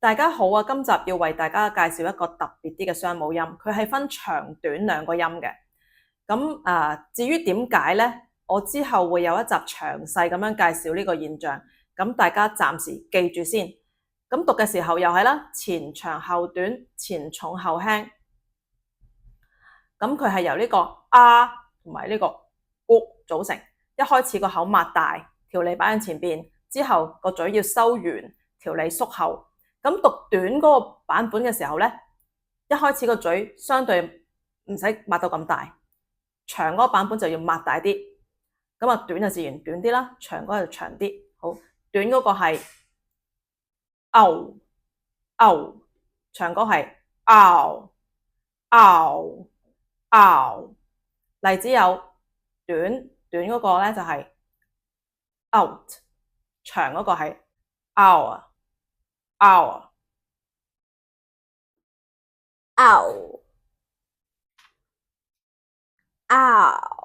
大家好啊！今集要為大家介紹一個特別啲嘅雙母音，佢係分長短兩個音嘅。至於點解呢？我之後會有一集詳細咁樣介紹呢個現象。咁大家暫時記住先。咁讀嘅時候又係啦，前長後短，前重後輕。咁佢係由呢個啊同埋呢個組成。一開始個口擘大，條脷擺喺前邊，之後個嘴要收圓，條脷縮後。咁讀短嗰個版本嘅時候咧，一開始個嘴相對唔使擘到咁大，長嗰個版本就要擘大啲。咁啊，短就自然短啲啦，長嗰個就長啲。好，短嗰個係長嗰個係例子有短嗰個咧就係 out， 長嗰個係 hour。嗷嗷